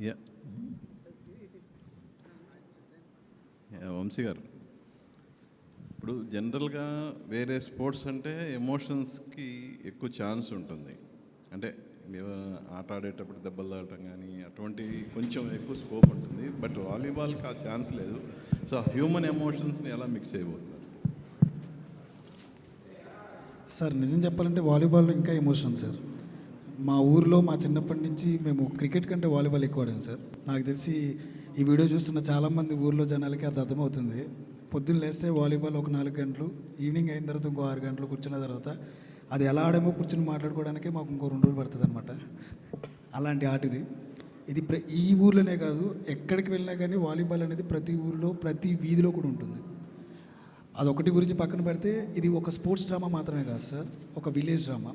Yeah Vamsi గారు, ఇప్పుడు జనరల్గా వేరే స్పోర్ట్స్ అంటే ఎమోషన్స్కి ఎక్కువ ఛాన్స్ ఉంటుంది. అంటే ఆట ఆడేటప్పుడు దెబ్బలు తాగటం కానీ అటువంటి కొంచెం ఎక్కువ స్కోప్ ఉంటుంది. బట్ వాలీబాల్కి ఆ ఛాన్స్ లేదు. సో హ్యూమన్ ఎమోషన్స్ని ఎలా మిక్స్ అయిపోతున్నారు? సార్ నిజం చెప్పాలంటే వాలీబాల్లో ఇంకా ఎమోషన్ సార్. మా ఊరిలో మా చిన్నప్పటి నుంచి మేము క్రికెట్ కంటే వాలీబాల్ ఎక్కువ ఆడాం సార్. నాకు తెలిసి ఈ వీడియో చూస్తున్న చాలామంది ఊర్లో జనాలకి అది అర్థమవుతుంది. పొద్దున్న లేస్తే వాలీబాల్ ఒక 4 గంటలు, ఈవినింగ్ అయిన తర్వాత ఇంకో 6 గంటలు కూర్చున్న తర్వాత అది ఎలా ఆడామో కూర్చుని మాట్లాడుకోవడానికే మాకు ఇంకో 2 రోజులు పడుతుంది అనమాట. అలాంటి ఆట ఇది. ఇది ఈ ఊర్లోనే కాదు, ఎక్కడికి వెళ్ళినా కానీ వాలీబాల్ అనేది ప్రతి ఊరిలో ప్రతి వీధిలో కూడా ఉంటుంది. అదొకటి గురించి పక్కన పెడితే ఇది ఒక స్పోర్ట్స్ డ్రామా మాత్రమే కాదు సార్, ఒక విలేజ్ డ్రామా.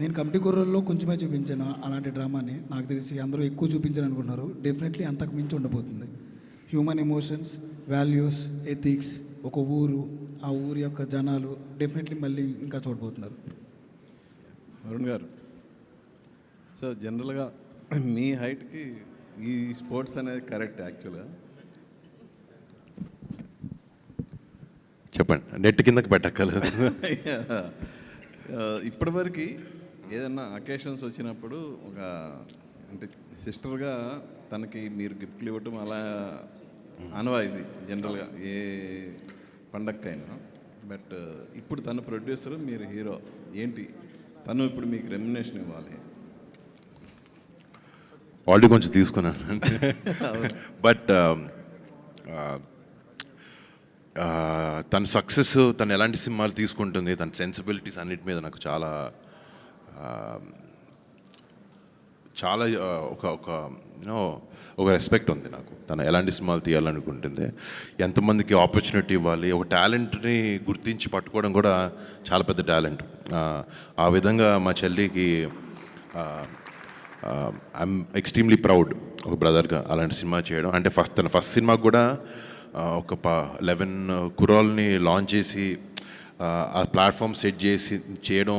నేను కమిటీ కుర్రల్లో కొంచెమే చూపించాను అలాంటి డ్రామాని. నాకు తెలిసి అందరూ ఎక్కువ చూపించాను అనుకుంటున్నారు. డెఫినెట్లీ అంతకు మించి ఉండబోతుంది. హ్యూమన్ ఎమోషన్స్, వాల్యూస్, ఎథిక్స్, ఒక ఊరు, ఆ ఊరి యొక్క జనాలు డెఫినెట్లీ మళ్ళీ ఇంకా చూడబోతున్నారు. అరుణ్ గారు, సో జనరల్గా మీ హైట్కి ఈ స్పోర్ట్స్ అనేది కరెక్ట్ యాక్చువల్గా? చెప్పండి, నెట్ కిందకి పెట్టక్కర్లేదు. ఇప్పటివరకు ఏదన్నా అకేషన్స్ వచ్చినప్పుడు ఒక అంటే సిస్టర్గా తనకి మీరు గిఫ్ట్లు ఇవ్వటం అలా ఆనవాయితీ జనరల్గా ఏ పండగకైనా. బట్ ఇప్పుడు తను ప్రొడ్యూసర్, మీరు హీరో, ఏంటి తను ఇప్పుడు మీకు రెమ్యునేషన్ ఇవ్వాలి? ఆల్రెడీ కొంచెం తీసుకున్నాను. బట్ తన సక్సెస్, తను ఎలాంటి సినిమాలు తీసుకుంటుంది, తన సెన్సిబిలిటీస్ అన్నిటి మీద నాకు చాలా చాలా ఒక రెస్పెక్ట్ ఉంది నాకు. తను ఎలాంటి సినిమాలు తీయాలనుకుంటుంది, ఎంతమందికి ఆపర్చునిటీ ఇవ్వాలి, ఒక టాలెంట్ని గుర్తించి పట్టుకోవడం కూడా చాలా పెద్ద టాలెంట్. ఆ విధంగా మా చెల్లికి ఐఎమ్ ఎక్స్ట్రీమ్లీ ప్రౌడ్ ఒక బ్రదర్గా అలాంటి సినిమా చేయడం. అంటే తన ఫస్ట్ సినిమాకి కూడా ఒక 11 కుర్రాల్ని లాంచ్ చేసి ఆ ప్లాట్ఫామ్ సెట్ చేసి చేయడం.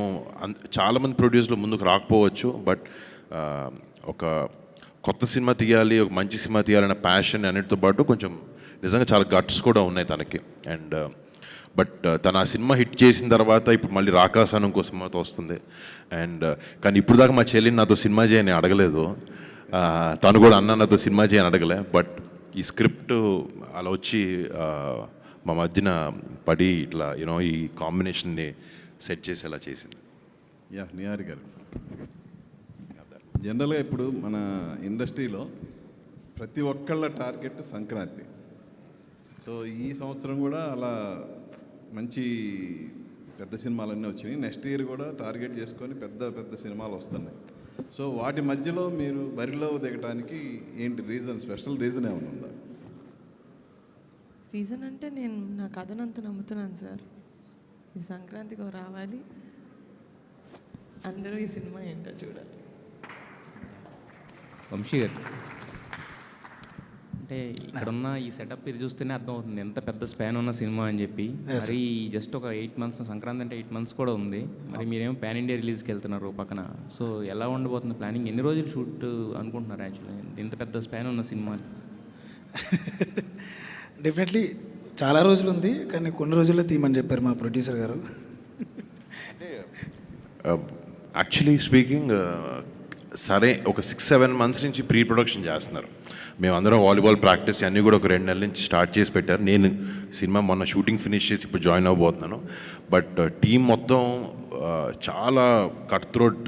చాలామంది ప్రొడ్యూసర్లు ముందుకు రాకపోవచ్చు, బట్ ఒక కొత్త సినిమా తీయాలి, ఒక మంచి సినిమా తీయాలన్న ప్యాషన్ అన్నిటితో పాటు కొంచెం నిజంగా చాలా గట్స్ కూడా ఉన్నాయి తనకి. అండ్ బట్ తను ఆ సినిమా హిట్ చేసిన తర్వాత ఇప్పుడు మళ్ళీ రాకాసాను ఇంకో సినిమాతో వస్తుంది. అండ్ కానీ ఇప్పుడు దాకా మా చెల్లిని నాతో సినిమా చేయని అడగలేదు, తను కూడా నాతో సినిమా చేయని అడగలే. బట్ ఈ స్క్రిప్ట్ అలా వచ్చి మా మధ్యన పడి ఇట్లా ఈ కాంబినేషన్ని సెట్ చేసేలా చేసింది. యా నిహారి గారు, జనరల్గా ఇప్పుడు మన ఇండస్ట్రీలో ప్రతి ఒక్కళ్ళ టార్గెట్ సంక్రాంతి. సో ఈ సంవత్సరం కూడా అలా మంచి పెద్ద సినిమాలన్నీ వచ్చినాయి. నెక్స్ట్ ఇయర్ కూడా టార్గెట్ చేసుకొని పెద్ద పెద్ద సినిమాలు వస్తున్నాయి. సో వాటి మధ్యలో మీరు బరిలో దిగడానికి ఏంటి రీజన్? స్పెషల్ రీజన్ ఏమైనా ఉందా? రీజన్ అంటే నేను నా కథనంత నమ్ముతున్నాను సార్. ఈ సంక్రాంతికి రావాలి, అందరూ ఈ సినిమా ఏంటో చూడాలి. వంశీ గారు, అంటే ఇక్కడున్న ఈ సెటప్ ఇది చూస్తేనే అర్థమవుతుంది ఎంత పెద్ద స్పాన్ ఉన్న సినిమా అని చెప్పి. మరి జస్ట్ ఒక 8 months, సంక్రాంతి అంటే 8 months కూడా ఉంది. మరి మీరేమో పాన్ ఇండియా రిలీజ్కి వెళ్తున్నారు పక్కన. సో ఎలా ఉండబోతుంది ప్లానింగ్? ఎన్ని రోజులు షూట్ అనుకుంటున్నారు యాక్చువల్లీ ఇంత పెద్ద స్పాన్ ఉన్న సినిమా? డెఫినెట్లీ చాలా రోజులు ఉంది, కానీ కొన్ని రోజుల్లో తీయమని చెప్పారు మా ప్రొడ్యూసర్ గారు. యాక్చువల్లీ స్పీకింగ్, సరే ఒక 6-7 months నుంచి ప్రీ ప్రొడక్షన్ చేస్తున్నారు. మేమందరం వాలీబాల్ ప్రాక్టీస్ అన్నీ కూడా ఒక 2 నెలల నుంచి స్టార్ట్ చేసి పెట్టారు. నేను సినిమా మొన్న షూటింగ్ ఫినిష్ చేసి ఇప్పుడు జాయిన్ అవ్వబోతున్నాను. బట్ టీం మొత్తం చాలా cut throat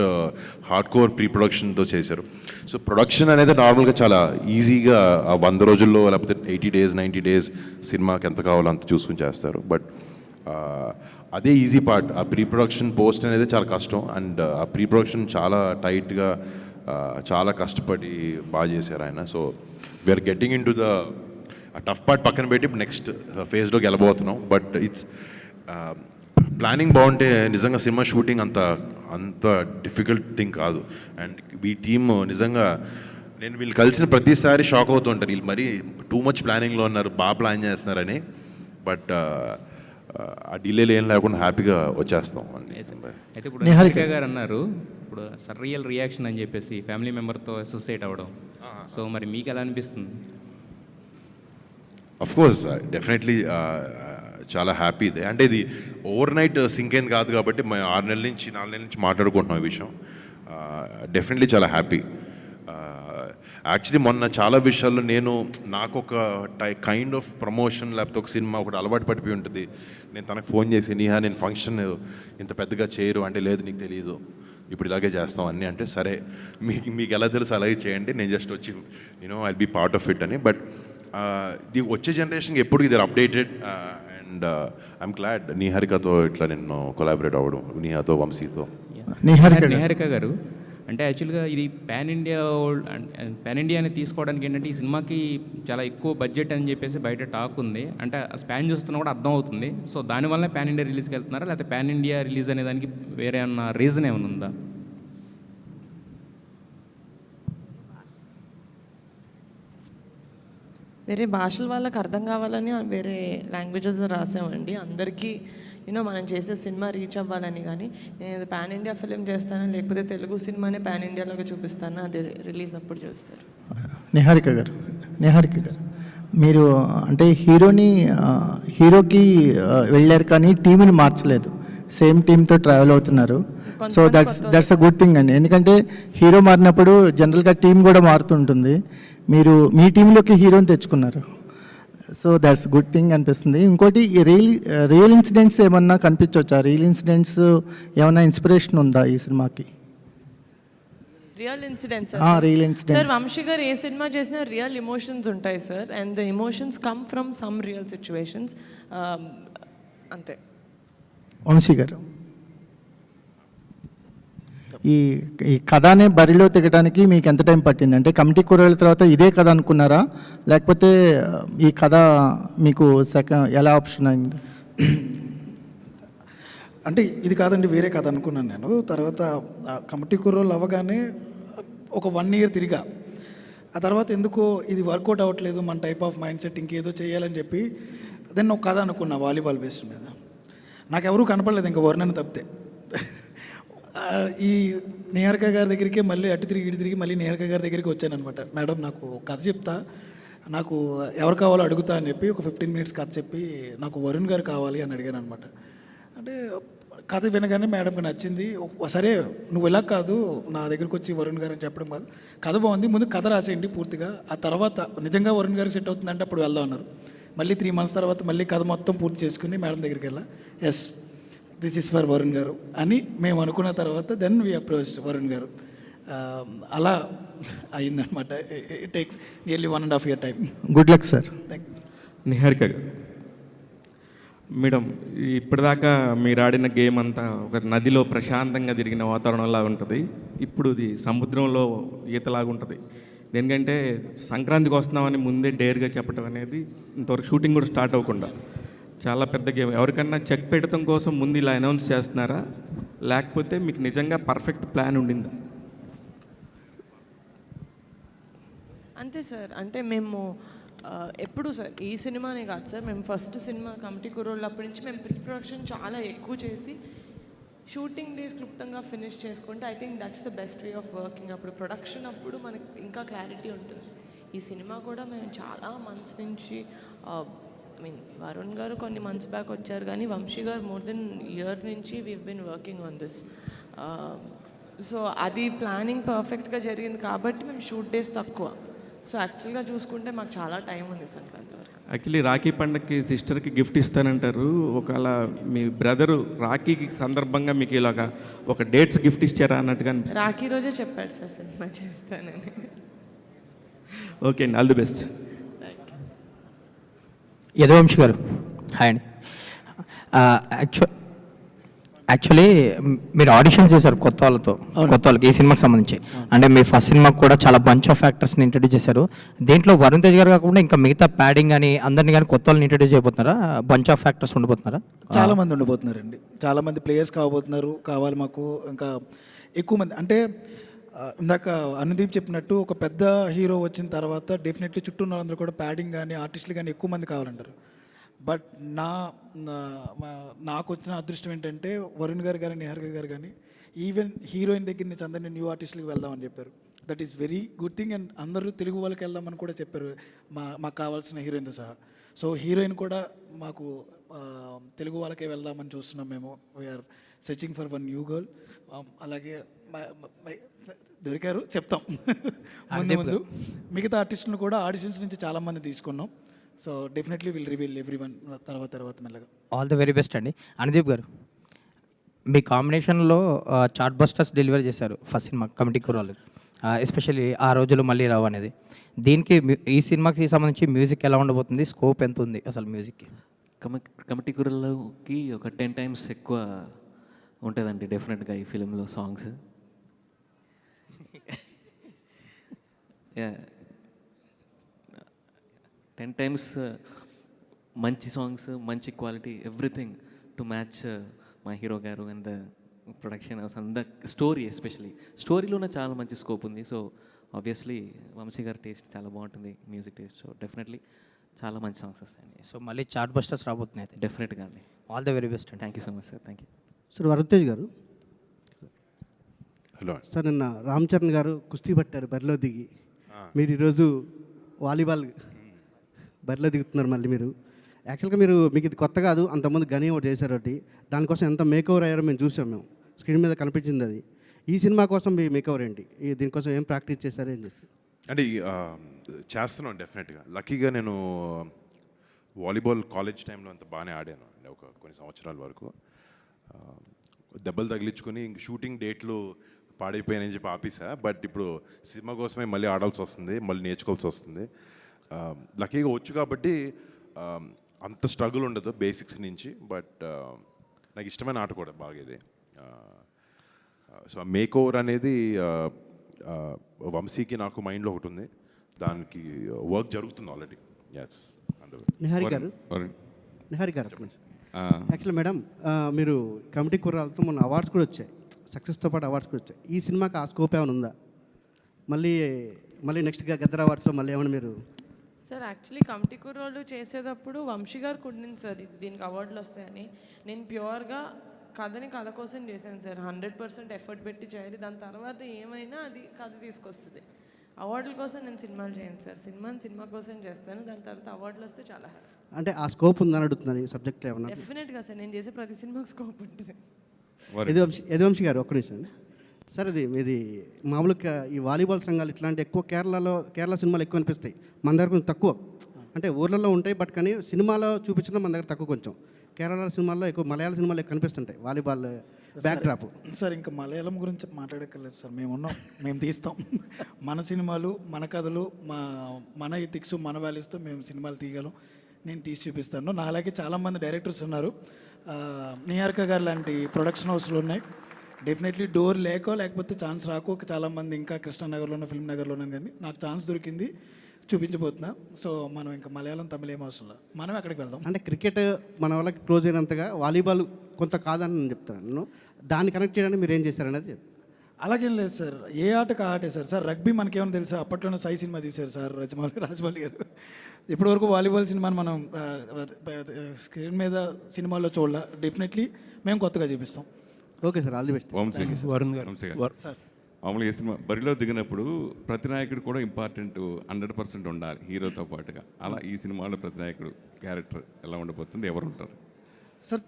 hard core pre ప్రొడక్షన్తో చేశారు. సో ప్రొడక్షన్ అనేది నార్మల్గా చాలా ఈజీగా 100 రోజుల్లో లేకపోతే 80 days 90 days సినిమాకి ఎంత కావాలో అంత చూసుకుని చేస్తారు. బట్ అదే ఈజీ పార్ట్. ఆ ప్రీ ప్రొడక్షన్ పోస్ట్ అనేది చాలా కష్టం. అండ్ ఆ ప్రీ ప్రొడక్షన్ చాలా టైట్గా చాలా కష్టపడి బాగా చేశారు ఆయన. So we are getting into the tough part పక్కన పెట్టి ఇప్పుడు నెక్స్ట్ ఫేజ్లోకి వెళ్ళబోతున్నాం. బట్ ఇట్స్ ప్లానింగ్ బాగుంటే నిజంగా సినిమా షూటింగ్ అంత డిఫికల్ట్ థింగ్ కాదు. అండ్ ఈ టీమ్ నిజంగా నేను వీళ్ళు కలిసిన ప్రతిసారి షాక్ అవుతుంటారు, వీళ్ళు మరీ టూ మచ్ ప్లానింగ్లో ఉన్నారు, బాగా ప్లాన్ చేస్తున్నారని. బట్ ఆ డిలేలు ఏం లేకుండా హ్యాపీగా వచ్చేస్తాం. అయితే ఇప్పుడు నిహారిక గారు అన్నారు, ఇప్పుడు సర్రియల్ రియాక్షన్ అని చెప్పేసి ఫ్యామిలీ మెంబర్తో అసోసియేట్ అవ్వడం, సో మరి మీకు ఎలా అనిపిస్తుంది? అఫ్ కోర్స్ డెఫినెట్లీ చాలా హ్యాపీ ఇదే. అంటే ఇది ఓవర్ నైట్ సింక్ అయింది కాదు కాబట్టి మేము 6 నెలల నుంచి 4 నెలల నుంచి మాట్లాడుకుంటున్నాం ఈ విషయం. డెఫినెట్లీ చాలా హ్యాపీ. యాక్చువల్లీ మొన్న చాలా విషయాల్లో నాకు ఒక కైండ్ ఆఫ్ ప్రమోషన్ లేకపోతే ఒక సినిమా ఒకటి అలవాటు పడిపోయి ఉంటుంది. నేను తనకు ఫోన్ చేసి నీహా నేను ఫంక్షన్ ఇంత పెద్దగా చేయరు అంటే, లేదు నీకు తెలియదు ఇప్పుడు ఇలాగే చేస్తాం అన్నీ అంటే, సరే మీకు ఎలా తెలుసు అలాగే చేయండి, నేను జస్ట్ వచ్చి I be part of it అని. బట్ ఇది వచ్చే జనరేషన్కి ఎప్పుడు ఇది అప్డేటెడ్ అండ్ ఐఎమ్ గ్లాడ్ నిహారికతో ఇట్లా నేను కొలాబరేట్ అవ్వడం, నిహాతో వంశీతో. నిహారిక గారు, అంటే యాక్చువల్గా ఇది పాన్ ఇండియాని తీసుకోవడానికి ఏంటంటే ఈ సినిమాకి చాలా ఎక్కువ బడ్జెట్ అని చెప్పేసి బయట టాక్ ఉంది. అంటే ఆ స్పాన్ చూస్తున్నా కూడా అర్థం అవుతుంది. సో దానివల్ల పాన్ ఇండియా రిలీజ్కి వెళ్తున్నారా, లేకపోతే పాన్ ఇండియా రిలీజ్ అనే దానికి వేరే అన్న రీజన్ ఏమైనా ఉందా? వేరే భాషల వాళ్ళకి అర్థం కావాలని వేరే లాంగ్వేజెస్ రాసామండి. అందరికీ మనం చేసే సినిమా రీచ్ అవ్వాలని. కానీ నేను పాన్ ఇండియా ఫిలిం చేస్తాను, లేకపోతే తెలుగు సినిమానే పాన్ ఇండియాలోకి చూపిస్తాను, అది రిలీజ్ అప్పుడు చూస్తారు. నిహారిక గారు మీరు అంటే హీరోకి వెళ్ళారు కానీ టీంని మార్చలేదు, సేమ్ టీంతో ట్రావెల్ అవుతున్నారు. So that's a good thing అండి. ఎందుకంటే హీరో మారినప్పుడు జనరల్గా టీం కూడా మారుతుంటుంది. మీరు మీ టీంలోకి హీరోని తెచ్చుకున్నారు. సో దట్స్ గుడ్ థింగ్ అనిపిస్తుంది. ఇంకోటి రియల్ ఇన్సిడెంట్స్ ఏమన్నా కనిపించవచ్చా? రియల్ ఇన్సిడెంట్స్ ఏమన్నా ఇన్స్పిరేషన్ ఉందా ఈ సినిమాకి? Real incidents real incident sir, Vamsi గారు ఏ సినిమా చేసినా రియల్ ఎమోషన్స్ ఉంటాయి sir. And the emotions come from some real situations, అంతే. వంశీ గారు, ఈ కథనే బరిలో తెగడానికి మీకు ఎంత టైం పట్టింది? అంటే కమిటీ కూరల తర్వాత ఇదే కథ అనుకున్నారా, లేకపోతే ఈ కథ మీకు ఎలా ఆప్షన్ అయింది? అంటే ఇది కాదండి, వేరే కథ అనుకున్నాను నేను. తర్వాత కమిటీ కుర్రోళ్ళు అవ్వగానే ఒక 1 year తిరిగా. ఆ తర్వాత ఎందుకో ఇది వర్కౌట్ అవ్వట్లేదు, మన టైప్ ఆఫ్ మైండ్ సెట్ ఇంకేదో చేయాలని చెప్పి దెన్ ఒక కథ అనుకున్నా వాలీబాల్ బేస్డ్ మీద. నాకు ఎవరూ కనపడలేదు ఇంకా వరుణని తప్పితే. ఈ నిహారిక గారి దగ్గరికి మళ్ళీ అటు తిరిగి మళ్ళీ నిహారిక గారి దగ్గరికి వచ్చాను అనమాట. మేడం నాకు కథ చెప్తా, నాకు ఎవరు కావాలో అడుగుతా అని చెప్పి ఒక 15 minutes కథ చెప్పి నాకు వరుణ్ గారు కావాలి అని అడిగాను అనమాట. అంటే కథ వినగానే మేడంకి నచ్చింది. సరే నువ్వు ఇలా కాదు నా దగ్గరికి వచ్చి వరుణ్ గారు అని చెప్పడం కాదు, కథ బాగుంది, ముందు కథ రాసేయండి పూర్తిగా, ఆ తర్వాత నిజంగా వరుణ్ గారికి సెట్ అవుతుందంటే అప్పుడు వెళ్దాం అన్నారు. మళ్ళీ 3 months తర్వాత మళ్ళీ కథ మొత్తం పూర్తి చేసుకుని మేడం దగ్గరికి వెళ్ళా. Yes this is for Varun గారు అని మేము అనుకున్న తర్వాత దెన్ వీ అప్రోచ్డ్ వరుణ్ గారు. అలా అయిందనమాట. It takes nearly 1.5 year time. Good luck sir. Thank you. Niharika గారు, మేడం ఇప్పటిదాకా మీరు ఆడిన గేమ్ అంతా ఒక నదిలో ప్రశాంతంగా తిరిగిన వాతావరణంలా ఉంటుంది. ఇప్పుడు ఇది సముద్రంలో ఈతలాగా ఉంటుంది. దేనికంటే సంక్రాంతికి వస్తున్నామని ముందే డేర్గా చెప్పడం అనేది ఇంతవరకు షూటింగ్ కూడా స్టార్ట్ అవ్వకుండా చాలా పెద్ద గేమ్. ఎవరికన్నా చెక్ పెట్టడం కోసం ముందు ఇలా అనౌన్స్ చేస్తున్నారా, లేకపోతే మీకు నిజంగా పర్ఫెక్ట్ ప్లాన్ ఉండిందా? అంతే సార్. అంటే మేము ఎప్పుడు సార్ ఈ సినిమానే కాదు సార్, మేము ఫస్ట్ సినిమా కమిటీ కుర్రోళ్ళు అప్పటి నుంచి మేము ప్రీ ప్రొడక్షన్ చాలా ఎక్కువ చేసి షూటింగ్ డేస్ క్లుప్తంగా ఫినిష్ చేసుకుంటే I think that's the best way of working. అప్పుడు ప్రొడక్షన్ అప్పుడు మనకి ఇంకా క్లారిటీ ఉంటుంది. ఈ సినిమా కూడా మేము చాలా మంత్స్ నుంచి వరుణ్ గారు కొన్ని మంత్స్ బ్యాక్ వచ్చారు, కానీ వంశీ గారు మోర్ దెన్ ఇయర్ నుంచి we've been working on this. So అది ప్లానింగ్ పర్ఫెక్ట్గా జరిగింది కాబట్టి మేము షూట్ డేస్ తక్కువ. సో యాక్చువల్గా చూసుకుంటే మాకు చాలా టైం ఉంది సంక్రాంతి వరకు. యాక్చువల్లీ రాఖీ పండగకి సిస్టర్కి గిఫ్ట్ ఇస్తానంటారు. ఒకవేళ మీ బ్రదరు రాఖీకి సందర్భంగా మీకు ఇలాగా ఒక డేట్స్ గిఫ్ట్ ఇచ్చారా అన్నట్టుగా అనిపిస్తుంది. రాఖీ రోజే చెప్పాడు సార్ సినిమా చేస్తానని. ఓకే అండి, ఆల్ ది బెస్ట్. యదువంశి గారు హాయ్ అండి. యాక్చువల్లీ మీరు ఆడిషన్ చేశారు కొత్త వాళ్ళకి ఈ సినిమాకి సంబంధించి. అంటే మీ ఫస్ట్ సినిమాకి కూడా చాలా బంచ్ ఆఫ్ యాక్టర్స్ని ఇంట్రడ్యూస్ చేశారు. దీంట్లో వరుణ్ తేజ్ గారు కాకుండా ఇంకా మిగతా ప్యాడింగ్ కానీ అందరినీ కానీ కొత్త వాళ్ళని ఇంట్రడ్యూస్ చేయబోతున్నారా? బంచ్ ఆఫ్ యాక్టర్స్ ఉండిపోతున్నారా? చాలా మంది ఉండబోతున్నారండి, చాలా మంది ప్లేయర్స్ కావాలి మాకు. ఇంకా ఎక్కువ మంది అంటే ఇందాక అనుదీప్ చెప్పినట్టు ఒక పెద్ద హీరో వచ్చిన తర్వాత డెఫినెట్లీ చుట్టూ ఉన్న వాళ్ళందరూ కూడా ప్యాడింగ్ కానీ ఆర్టిస్టులు కానీ ఎక్కువ మంది కావాలంటారు. బట్ నాకు వచ్చిన అదృష్టం ఏంటంటే వరుణ్ గారు కానీ నిహారిక గారు కానీ ఈవెన్ హీరోయిన్ దగ్గర నుంచి అందరినీ న్యూ ఆర్టిస్టులకు వెళ్దామని చెప్పారు. That is very good thing. And అందరూ తెలుగు వాళ్ళకి వెళ్దామని కూడా చెప్పారు, మాకు కావాల్సిన హీరోయిన్తో సహా. సో హీరోయిన్ కూడా మాకు తెలుగు వాళ్ళకే వెళ్దామని చూస్తున్నాం మేము. We are searching for one new girl. అలాగే దొరికారు చెప్తాం ముందు. మిగతా ఆర్టిస్టులను కూడా ఆడిషన్స్ నుంచి చాలామంది తీసుకున్నాం. So definitely will reveal everyone తర్వాత మెల్లగా. ఆల్ ది వెరీ బెస్ట్ అండి. అనుదీప్ గారు, మీ కాంబినేషన్లో చార్ట్ బస్టర్స్ డెలివరీ చేశారు ఫస్ట్ సినిమా కమిటీ కుర్రాళ్ళు, ఎస్పెషల్లీ ఆ రోజులు మళ్ళీ రావు అనేది. దీనికి ఈ సినిమాకి సంబంధించి మ్యూజిక్ ఎలా ఉండబోతుంది, స్కోప్ ఎంత ఉంది అసలు మ్యూజిక్కి? కమిటీ కుర్రలకి ఒక 10 times ఎక్కువ ఉంటుందండి డెఫినెట్గా ఈ ఫిలింలో సాంగ్స్. 10 times మంచి సాంగ్స్, మంచి క్వాలిటీ, ఎవ్రీథింగ్ టు మ్యాచ్ మా హీరో గారు and the production house and the story. Especially స్టోరీలోనే చాలా మంచి స్కోప్ ఉంది. సో ఆబ్వియస్లీ వంశీ గారి టేస్ట్ చాలా బాగుంటుంది, మ్యూజిక్ టేస్ట్. సో డెఫినెట్లీ చాలా మంచి సాంగ్స్ వస్తాయండి. సో మళ్ళీ చార్ట్ బస్టర్స్ రాబోతున్నాయి అయితే. డెఫినెట్గా అండి. ఆల్ ది వెరీ బెస్ట్ అండి. Thank you so much sir. Thank you sir. Varun Tej గారు, హలో సార్ నిన్న రామ్ చరణ్ గారు కుస్తీ పట్టారు బరిలో దిగి, మీరు ఈరోజు వాలీబాల్ బరిలో దిగుతున్నారు మళ్ళీ. మీరు యాక్చువల్గా మీకు ఇది కొత్త కాదు, అంతకుముందు గని ఒకటి చేశారు ఒకటి, దానికోసం ఎంత మేకవర్ అయ్యారో మేము చూసాం, మేము స్క్రీన్ మీద కనిపించింది అది. ఈ సినిమా కోసం మీ మేకవర్ ఏంటి, దీనికోసం ఏం ప్రాక్టీస్ చేశారు, ఏం చేస్తారు? అంటే చేస్తున్నాను డెఫినెట్గా. లక్కీగా నేను వాలీబాల్ కాలేజ్ టైంలో అంత బాగానే ఆడాను అండి, ఒక కొన్ని సంవత్సరాల వరకు. దెబ్బలు తగిలించుకొని ఇంక షూటింగ్ డేట్లు పాడైపోయానని చెప్పి ఆపేసా. బట్ ఇప్పుడు సినిమా కోసమే మళ్ళీ ఆడాల్సి వస్తుంది, మళ్ళీ నేర్చుకోవాల్సి వస్తుంది. లక్కీగా వచ్చు కాబట్టి అంత స్ట్రగుల్ ఉండదు బేసిక్స్ నుంచి. బట్ నాకు ఇష్టమైన ఆట కూడా బాగా ఇది. సో మేక్ ఓవర్ అనేది వంశీకి నాకు మైండ్లో ఒకటి ఉంది, దానికి వర్క్ జరుగుతుంది ఆల్రెడీ. ఎస్. నిహారి గారు, యాక్చువల్లీ మేడం, మీరు కమిటీ కుర్రాలతో మొన్న అవార్డ్స్ కూడా వచ్చాయి, సక్సెస్తో పాటు అవార్డ్స్ కూడా వచ్చాయి. ఈ సినిమాకి ఆ స్కోప్ ఏమైనా ఉందా? మళ్ళీ నెక్స్ట్గా గద్దర్ అవార్డ్స్లో మళ్ళీ ఏమైనా మీరు? సార్ యాక్చువల్లీ కమిటీ కుర్రోళ్ళు చేసేటప్పుడు వంశీ గారు కుట్టింది సార్ దీనికి అవార్డులు వస్తాయని. నేను ప్యూర్గా కథ కోసం చేశాను సార్. 100% ఎఫర్ట్ పెట్టి చేయాలి, దాని తర్వాత ఏమైనా అది కథ తీసుకొస్తుంది. అవార్డుల కోసం నేను సినిమాలు చేయను సార్, సినిమా కోసం చేస్తాను, దాని తర్వాత అవార్డులు వస్తే చాలా హ్యాపీ. అంటే ఆ స్కోప్ ఉందని అడుగుతున్నారు ఈ సబ్జెక్ట్లో ఏమన్నా? డెఫినెట్గా సార్, నేను చేసే ప్రతి సినిమాకి స్కోప్ ఉంటుంది. యదువంశీ గారు ఒక్క నిమిషం సార్. ఇది మామూలుగా ఈ వాలీబాల్ సంఘాలు ఇట్లాంటి ఎక్కువ కేరళ సినిమాలు ఎక్కువ అనిపిస్తాయి, మన దగ్గర కొంచెం తక్కువ. అంటే ఊర్లలో ఉంటాయి, బట్ కానీ సినిమాలో చూపించడం మన దగ్గర తక్కువ కొంచెం. కేరళ సినిమాల్లో ఎక్కువ, మలయాళ సినిమాలు ఎక్కువ కనిపిస్తుంటాయి వాలీబాల్ బ్యాక్ డ్రాప్. సార్ ఇంకా మలయాళం గురించి మాట్లాడక్కర్లేదు సార్, మేము తీస్తాం. మన సినిమాలు, మన కథలు, మన ఎథిక్స్, మన వాల్యూస్తో మేము సినిమాలు తీయగలం. నేను తీసి చూపిస్తాను. నా అలాగే చాలామంది డైరెక్టర్స్ ఉన్నారు, నిహారిక గారు లాంటి ప్రొడక్షన్ హౌస్లు ఉన్నాయి. డెఫినెట్లీ డోర్ లేకపోతే ఛాన్స్ రాకో చాలామంది ఇంకా కృష్ణానగర్లోనో ఫిల్మ్ నగర్లోనో, కానీ నాకు ఛాన్స్ దొరికింది, చూపించబోతున్నా. సో మనం ఇంకా మలయాళం, తమిళ ఏం అవసరం లేదు, మనం అక్కడికి వెళ్దాం. అంటే క్రికెట్ మన వాళ్ళకి క్లోజ్ అయినంతగా వాలీబాల్ కొంత కాదని నేను చెప్తాను. దాన్ని కనెక్ట్ చేయడానికి మీరు ఏం చేశారనేది. అలాగేం లేదు సార్, ఏ ఆటకు ఆటే సార్. రగ్బీ మనకేమైనా తెలుసా? అప్పట్లోనే సై సినిమా తీశారు సార్ రాజమౌళి గారు. ఇప్పటివరకు వాలీబాల్ సినిమాని మనం స్క్రీన్ మీద సినిమాల్లో చూడాల. డెఫినెట్లీ మేము కొత్తగా చూపిస్తాం. Okay sir, all the best. Varun గారు, మామూలుగా సినిమా బరిలో దిగినప్పుడు ప్రతి నాయకుడు కూడా ఇంపార్టెంట్ 100% ఉండాలి హీరోతో పాటుగా. అలా ఈ సినిమాలో ప్రతి నాయకుడు క్యారెక్టర్ ఎలా ఉండబోతుంది, ఎవరు ఉంటారు సార్?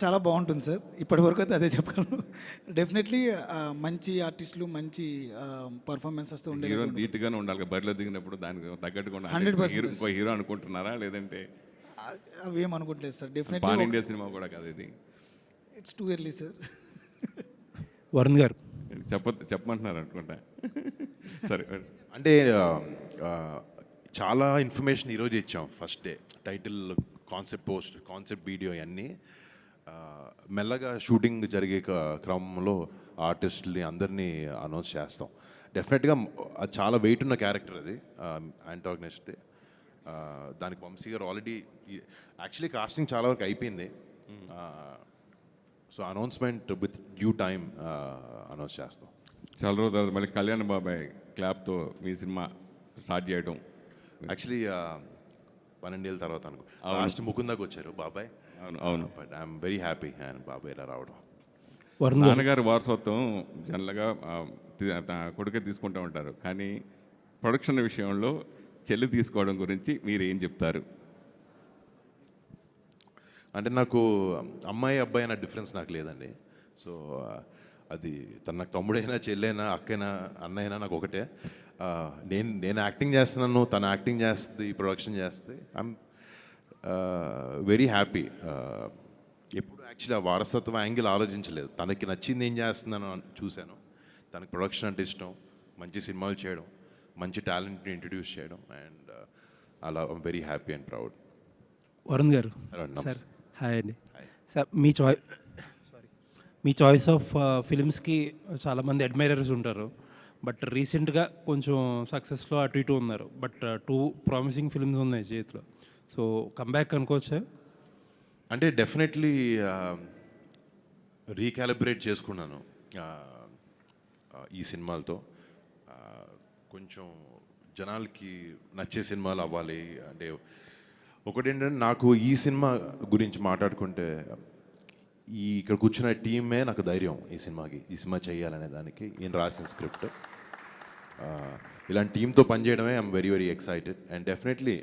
చాలా బాగుంటుంది సార్, ఇప్పటి వరకు అయితే అదే చెప్పగలను. డెఫినెట్లీ మంచి ఆర్టిస్టులు, మంచి పర్ఫార్మెన్సెస్తో ఉండే హీరో నీట్గానే ఉండాలి బరిలో దిగినప్పుడు, దానికి తగ్గట్టుగా 100% ఇంకో హీరో అనుకుంటున్నారా, లేదంటే అవి ఏం అనుకుంటలేదు sir. Definitely pan India cinema కూడా కాదు ఇది. It's too early sir. Varun గారు చెప్పమంటున్నారు అనుకుంటా. సరే, అంటే చాలా ఇన్ఫర్మేషన్ ఈరోజు ఇచ్చాం. First day title, concept post, concept video ఇవన్నీ మెల్లగా షూటింగ్ జరిగే క్రమంలో ఆర్టిస్టుల్ని అందరినీ అనౌన్స్ చేస్తాం. డెఫినెట్గా అది చాలా వెయిట్ ఉన్న క్యారెక్టర్ అది, యాంటాగనిస్ట్. దానికి వంశీ గారు ఆల్రెడీ యాక్చువల్లీ కాస్టింగ్ చాలా వరకు అయిపోయింది. So announcement with due time announce చేస్తాం. చాలా రోజుల తర్వాత మళ్ళీ కళ్యాణ్ బాబాయ్ క్లాప్తో మీ సినిమా స్టార్ట్ చేయడం. యాక్చువల్లీ 12 ఏళ్ళ తర్వాత అనుకో, లాస్ట్ ముకుందాకి వచ్చారు బాబాయ్. అవును. But I'm very happy and బాబాయ్ ఇలా రావడం. నాన్నగారి వారసత్వం జనరల్గా కొడుకే తీసుకుంటూ ఉంటారు, కానీ ప్రొడక్షన్ విషయంలో చెల్లి తీసుకోవడం గురించి మీరు ఏం చెప్తారు? అంటే నాకు అమ్మాయి అబ్బాయి అన్న డిఫరెన్స్ నాకు లేదండి. సో అది తన నాకు తమ్ముడైనా చెల్లైనా అక్కైనా అన్నైనా నాకు ఒకటే. నేను యాక్టింగ్ చేస్తున్నాను, తను యాక్టింగ్ చేస్తుంది, ప్రొడక్షన్ చేస్తుంది. I'm very happy. ఎప్పుడు యాక్చువల్లీ ఆ వారసత్వం యాంగిల్ ఆలోచించలేదు. తనకి నచ్చింది ఏం చేస్తున్నాను చూశాను. తనకి ప్రొడక్షన్ అంటే ఇష్టం, మంచి సినిమాలు చేయడం, మంచి టాలెంట్ని ఇంట్రడ్యూస్ చేయడం, అండ్ అలా I'm very happy and proud. Varun గారు Hello, సార్, నమస్తే. హాయ్ అండి. సార్, మీ చాయిస్ ఆఫ్ ఫిలిమ్స్కి చాలామంది అడ్మైరర్స్ ఉంటారు, బట్ రీసెంట్గా కొంచెం సక్సెస్లో అటు ఇటు ఉన్నారు, బట్ 2 ప్రామిసింగ్ ఫిల్మ్స్ ఉన్నాయి చేతిలో. సో కంబ్యాక్ అనుకోవచ్చా? అంటే డెఫినెట్లీ రీకాలిబ్రేట్ చేసుకున్నాను ఈ సినిమాలతో. కొంచెం జనాలకి నచ్చే సినిమాలు అవ్వాలి. అంటే ఒకటేంటంటే నాకు ఈ సినిమా గురించి మాట్లాడుకుంటే ఇక్కడ కూర్చున్న టీమే నాకు ధైర్యం ఈ సినిమా చేయాలనే దానికి. ఈయన రాసిన స్క్రిప్ట్, ఇలాంటి టీంతో పనిచేయడమే I'm very very excited. And definitely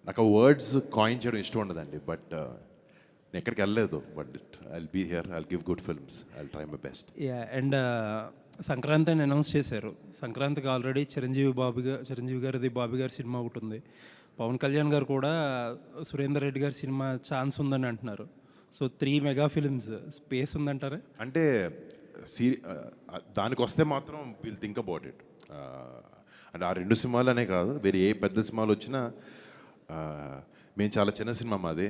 నాకు వర్డ్స్ కాయిన్ చేయడం ఇష్టం ఉండదండి, బట్ నేను ఎక్కడికి వెళ్ళలేదు. But I'll be here, I'll give good films, I'll try my best. Yeah, and Sankranti అని అనౌన్స్ చేశారు. సంక్రాంతికి ఆల్రెడీ చిరంజీవి గారిది బాబీ గారి సినిమా ఒకటి ఉంది. పవన్ కళ్యాణ్ గారు కూడా సురేందర్ రెడ్డి గారి సినిమా ఛాన్స్ ఉందని అంటున్నారు. సో 3 మెగా ఫిల్మ్స్ స్పేస్ ఉందంటారా? అంటే దానికి వస్తే మాత్రం విల్ థింక్ అబౌట్ ఇట్. అంటే ఆ 2 సినిమాలు అనే కాదు, వేరే ఏ పెద్ద సినిమాలు వచ్చినా మేము చాలా చిన్న సినిమా మాది,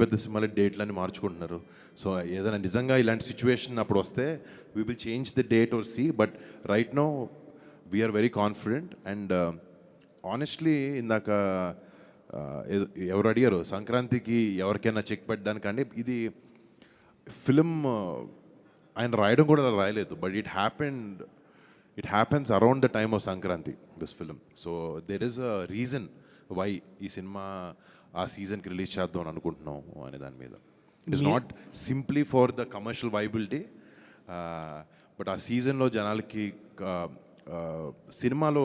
పెద్ద సినిమాలు డేట్లన్నీ మార్చుకుంటున్నారు. సో ఏదైనా నిజంగా ఇలాంటి సిచ్యువేషన్ అప్పుడు వస్తే we will change the date or see, but right now we are very confident. And honestly ఇందాక ఎవరు అడిగారు సంక్రాంతికి ఎవరికైనా చెక్ పెట్టడానికంటే, ఇది ఫిలిం ఆయన రాయడం కూడా అలా రాయలేదు, but it happens around the time of Sankranti this film. So there is a reason why ఈ సినిమా ఆ సీజన్కి రిలీజ్ చేద్దాం అని అనుకుంటున్నాం అనే దాని మీద. It is not simply for the commercial viability, but ఆ సీజన్లో జనాలకి సినిమాలో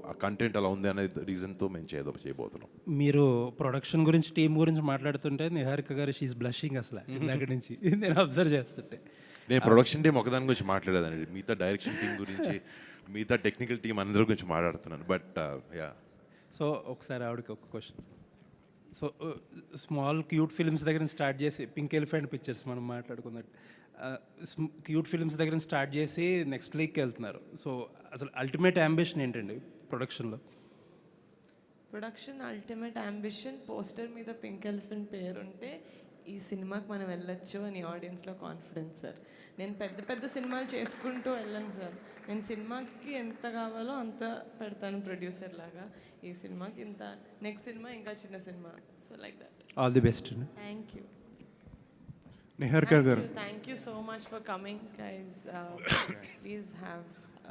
ఆ కంటెంట్ అలా ఉంది అనే రీజన్తో మేము చేయబోతున్నాం. మీరు ప్రొడక్షన్ గురించి, టీం గురించి మాట్లాడుతుంటే నిహారిక గారు షీఈ్ బ్లషింగ్ అసలు ఇందాక నుంచి నేను అబ్జర్వ్ చేస్తుంటే. నేను ప్రొడక్షన్ టీం ఒకదాని గురించి మాట్లాడేదండి, మిగతా డైరెక్షన్ టీం గురించి, మిగతా టెక్నికల్ టీం అందరి గురించి మాట్లాడుతున్నాను. బట్ యా, సో ఒకసారి ఆవిడకి ఒక question. So small cute films దగ్గర స్టార్ట్ చేసి, పింక్ ఎలిఫెంట్ పిక్చర్స్ మనం మాట్లాడుకున్నట్టు క్యూట్ ఫిల్మ్స్ దగ్గర స్టార్ట్ చేసి నెక్స్ట్ లీగ్కి వెళ్తున్నారు. సో అసలు అల్టిమేట్ అంబిషన్ ఏంటండి ప్రొడక్షన్లో? ప్రొడక్షన్ అల్టిమేట్ అంబిషన్, పోస్టర్ మీద పింక్ ఎలిఫెంట్ పేరుంటే ఈ సినిమాకి మనం వెళ్ళొచ్చు అని ఆడియన్స్లో కాన్ఫిడెన్స్ సార్. నేను పెద్ద సినిమాలు చేసుకుంటూ వెళ్ళను సార్. నేను సినిమాకి ఎంత కావాలో అంత పెడతాను ప్రొడ్యూసర్ లాగా. ఈ సినిమాకి ఇంత, నెక్స్ట్ సినిమా ఇంకా చిన్న సినిమా. So like that. All the best. Thank you. Niharika గారు, thank you so much for coming guys. Please have.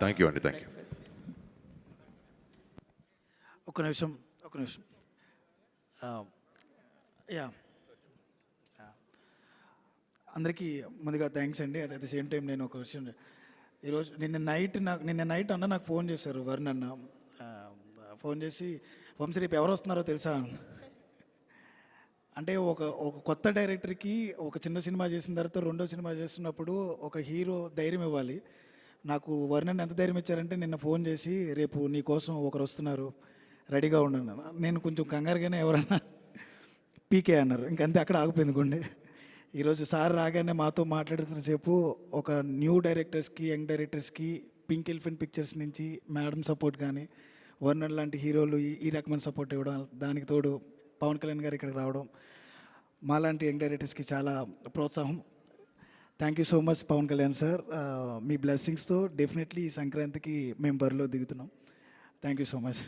Thank you అండి, థ్యాంక్ యూ. ఒక నిమిషం. యా, అందరికీ ముందుగా థ్యాంక్స్ అండి. అట్ ద సేమ్ టైం నేను ఒక విషయం, ఈరోజు నిన్న నైట్ అన్న నాకు ఫోన్ చేశారు, వరుణ్ అన్న ఫోన్ చేసి, వంశీ రేపు ఎవరు వస్తున్నారో తెలుసా? అంటే ఒక కొత్త డైరెక్టర్కి ఒక చిన్న సినిమా చేసిన తర్వాత రెండో సినిమా చేస్తున్నప్పుడు ఒక హీరో ధైర్యం ఇవ్వాలి. నాకు వరుణ్ ఎంత ధైర్యం ఇచ్చారంటే నిన్న ఫోన్ చేసి, రేపు నీ కోసం ఒకరు వస్తున్నారు, రెడీగా ఉండను. నేను కొంచెం కంగారుగానే ఎవరన్నా పీకే అన్నారు, ఇంకంతే అక్కడ ఆగిపోయింది గుండె. ఈరోజు సార్ రాగానే మాతో మాట్లాడుతున్న సేపు ఒక న్యూ డైరెక్టర్స్కి, యంగ్ డైరెక్టర్స్కి పింక్ ఎలిఫెంట్ పిక్చర్స్ నుంచి మేడం సపోర్ట్ కానీ, వర్ణన్ లాంటి హీరోలు ఈ రకమైన సపోర్ట్ ఇవ్వడం, దానికి తోడు పవన్ కళ్యాణ్ గారు ఇక్కడికి రావడం, మాలాంటి యంగ్ డైరెక్టర్స్కి చాలా ప్రోత్సాహం. Thank you so much Pawan Kalyan sir. మీ బ్లెస్సింగ్స్తో డెఫినెట్లీ ఈ సంక్రాంతికి మేము బరిలో దిగుతున్నాం. Thank you so much.